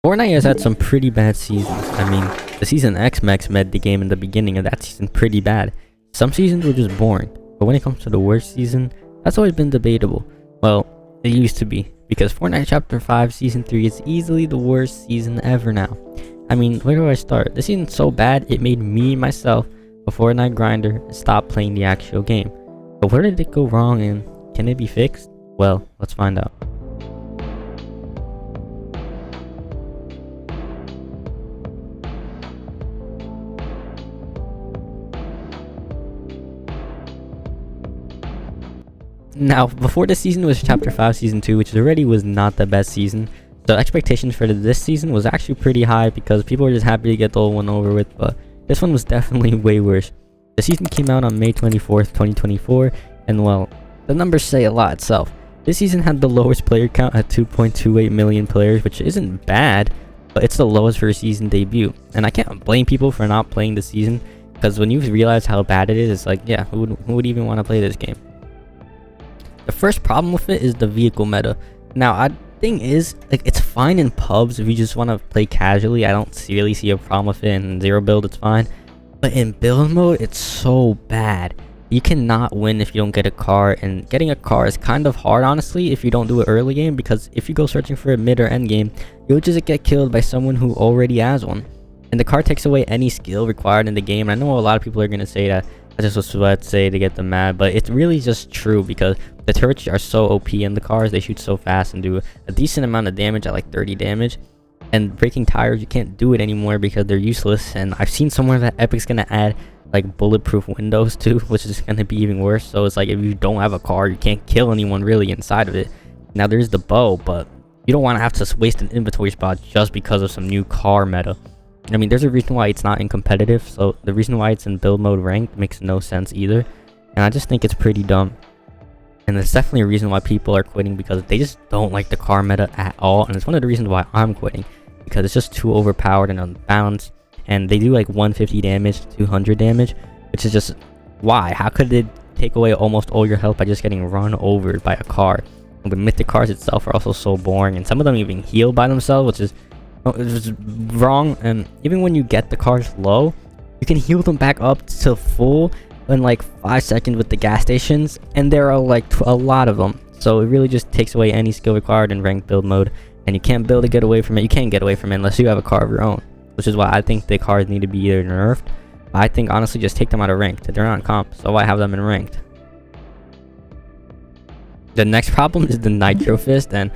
Fortnite has had some pretty bad seasons. I mean, the season X Max made the game in the beginning of that season pretty bad. Some seasons were just boring, but when it comes to the worst season, that's always been debatable. Well, it used to be, because Fortnite Chapter 5 Season 3 is easily the worst season ever now. I mean, where do I start? This season's so bad, it made me, myself, a Fortnite grinder, stop playing the actual game. But where did it go wrong and can it be fixed? Well, let's find out. Now, before this season was Chapter 5 Season 2, which already was not the best season. So expectations for this season was actually pretty high because people were just happy to get the old one over with, but this one was definitely way worse. The season came out on May 24th, 2024, and well, the numbers say a lot itself. This season had the lowest player count at 2.28 million players, which isn't bad, but it's the lowest for a season debut. And I can't blame people for not playing the season, because when you realize how bad it is, it's like, yeah, who would even want to play this game? The first problem with it is the vehicle meta. Now, thing is, like, it's fine in pubs if you just want to play casually. I don't really see a problem with it. In zero build, it's fine. But in build mode, it's so bad. You cannot win if you don't get a car, and getting a car is kind of hard, honestly, if you don't do it early game, because if you go searching for a mid or end game, you'll just get killed by someone who already has one. And the car takes away any skill required in the game. I know a lot of people are going to say that I just was about to say to get them mad, but it's really just true because the turrets are so OP in the cars. They shoot so fast and do a decent amount of damage at like 30 damage. And breaking tires, you can't do it anymore because they're useless. And I've seen somewhere that Epic's gonna add like bulletproof windows too, which is gonna be even worse. So it's like if you don't have a car, you can't kill anyone really inside of it. Now there's the bow, but you don't want to have to waste an inventory spot just because of some new car meta. I mean, there's a reason why it's not in competitive, so the reason why it's in build mode ranked makes no sense either. And I just think it's pretty dumb. And there's definitely a reason why people are quitting, because they just don't like the car meta at all. And it's one of the reasons why I'm quitting, because it's just too overpowered and unbalanced. And they do like 150 damage, 200 damage, which is just, why? How could it take away almost all your health by just getting run over by a car? And the mythic cars itself are also so boring, and some of them even heal by themselves, which is wrong. And even when you get the cars low, you can heal them back up to full in like 5 seconds with the gas stations, and there are like a lot of them. So it really just takes away any skill required in ranked build mode, and you can't build to get away from it. You can't get away from it unless you have a car of your own, which is why I think the cars need to be either nerfed. I think honestly just take them out of ranked. They're not in comp, so why have them in ranked? The next problem is the nitro fist, and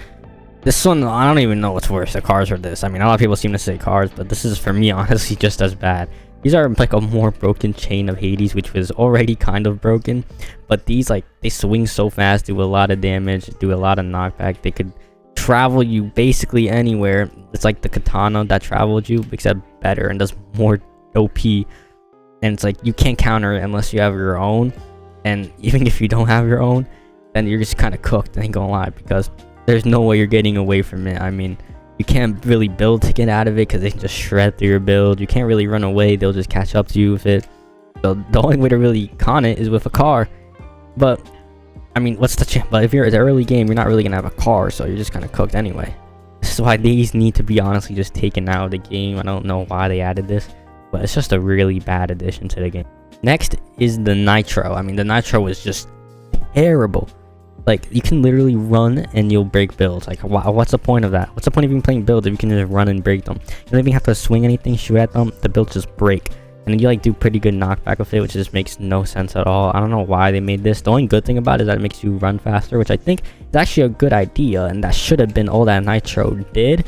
this one, I don't even know what's worse, the cars or this. I mean, a lot of people seem to say cars, but this is, for me, honestly, just as bad. These are like a more broken chain of Hades, which was already kind of broken. But these, like, they swing so fast, do a lot of damage, do a lot of knockback. They could travel you basically anywhere. It's like the katana that traveled you, except better and does more OP. And it's like, you can't counter it unless you have your own. And even if you don't have your own, then you're just kind of cooked, I ain't gonna lie, because there's no way you're getting away from it. I mean, you can't really build to get out of it because they can just shred through your build. You can't really run away. They'll just catch up to you with it. So the only way to really con it is with a car. But, I mean, what's the chance? But if you're at the early game, you're not really going to have a car, so you're just kind of cooked anyway. This is why these need to be honestly just taken out of the game. I don't know why they added this, but it's just a really bad addition to the game. Next is the nitro. I mean, the nitro was just terrible. Like, you can literally run and you'll break builds. Like, what's the point of that? What's the point of even playing builds if you can just run and break them? You don't even have to swing anything, shoot at them, the builds just break. And then you like do pretty good knockback with it, which just makes no sense at all. I don't know why they made this. The only good thing about it is that it makes you run faster, which I think is actually a good idea, and that should have been all that nitro did.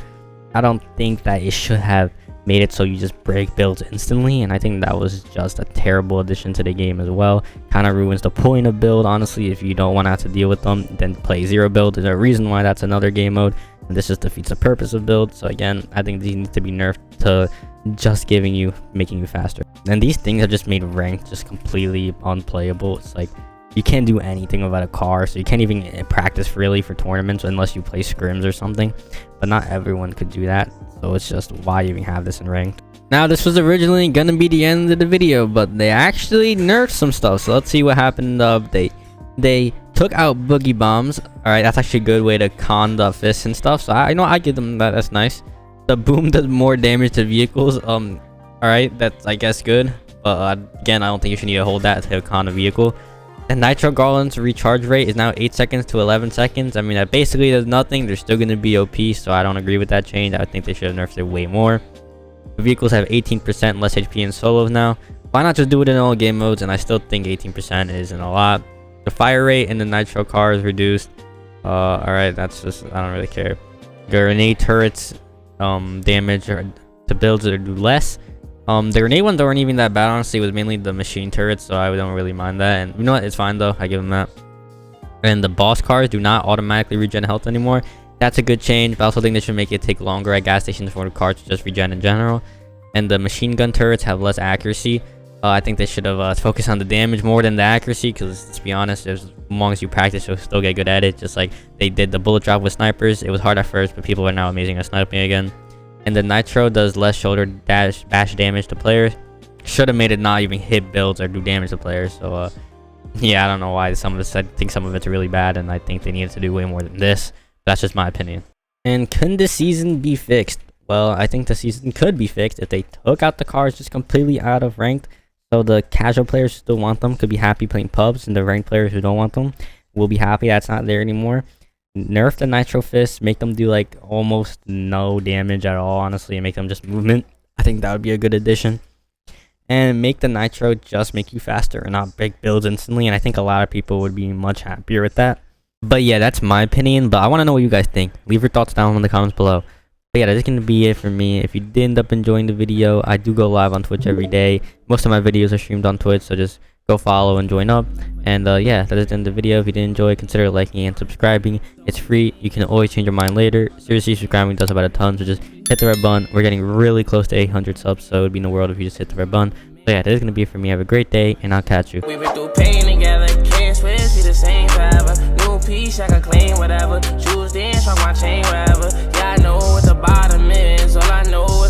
I don't think that it should have made it so you just break builds instantly, and I think that was just a terrible addition to the game as well. Kind of ruins the point of build, honestly. If you don't want to have to deal with them, then play zero build. There's a reason why that's another game mode, and this just defeats the purpose of build. So again, I think these need to be nerfed to just making you faster. And these things have just made ranked just completely unplayable. It's like, you can't do anything without a car, so you can't even practice really for tournaments unless you play scrims or something. But not everyone could do that, so it's just why you even have this in ranked. Now, this was originally gonna be the end of the video, but they actually nerfed some stuff, so let's see what happened in the update. They took out boogie bombs. All right, that's actually a good way to con the fists and stuff, so I know I give them that. That's nice. The boom does more damage to vehicles. Alright, that's I guess good. But again, I don't think you should need to hold that to con a vehicle. The Nitro Garland's recharge rate is now 8 seconds to 11 seconds. I mean, that basically does nothing. They're still going to be OP, so I don't agree with that change. I think they should have nerfed it way more. The vehicles have 18% less HP in solos now. Why not just do it in all game modes? And I still think 18% isn't a lot. The fire rate in the Nitro car is reduced. Alright, that's just, I don't really care. Grenade turrets damage or to builds or do less. The grenade ones aren't even that bad, honestly. It was mainly the machine turrets, so I don't really mind that. And you know what? It's fine though. I give them that. And the boss cars do not automatically regen health anymore. That's a good change, but I also think they should make it take longer at gas stations for the cars to just regen in general. And the machine gun turrets have less accuracy. I think they should have focused on the damage more than the accuracy, because let's be honest, as long as you practice, you'll still get good at it. Just like they did the bullet drop with snipers. It was hard at first, but people are now amazing at sniping again. And the Nitro does less shoulder bash damage to players. Should have made it not even hit builds or do damage to players. So yeah, I don't know why some of us, I think some of it's really bad, and I think they needed to do way more than this. That's just my opinion. And can this season be fixed? Well, I think the season could be fixed if they took out the cars just completely out of ranked. So the casual players who still want them could be happy playing pubs, and the ranked players who don't want them will be happy that's not there anymore. Nerf the Nitro Fist, make them do like almost no damage at all, honestly, and make them just movement. I think that would be a good addition. And make the Nitro just make you faster and not break builds instantly, and I think a lot of people would be much happier with that. But yeah, that's my opinion, but I want to know what you guys think. Leave your thoughts down in the comments below. But yeah, that's going to be it for me. If you did end up enjoying the video, I do go live on Twitch every day. Most of my videos are streamed on Twitch, so just go follow and join up. And yeah, that is the end of the video. If you did enjoy, consider liking and subscribing. It's free. You can always change your mind later. Seriously, subscribing does about a ton, so just hit the red button. We're getting really close to 800 subs, so it would be in the world if you just hit the red button. So yeah, that is going to be it for me. Have a great day, and I'll catch you. We've been through pain together, can't switch, be the same forever. New piece, I can claim whatever. Choose dance, rock my chain wherever. Yeah, I know what the bottom is, all I know is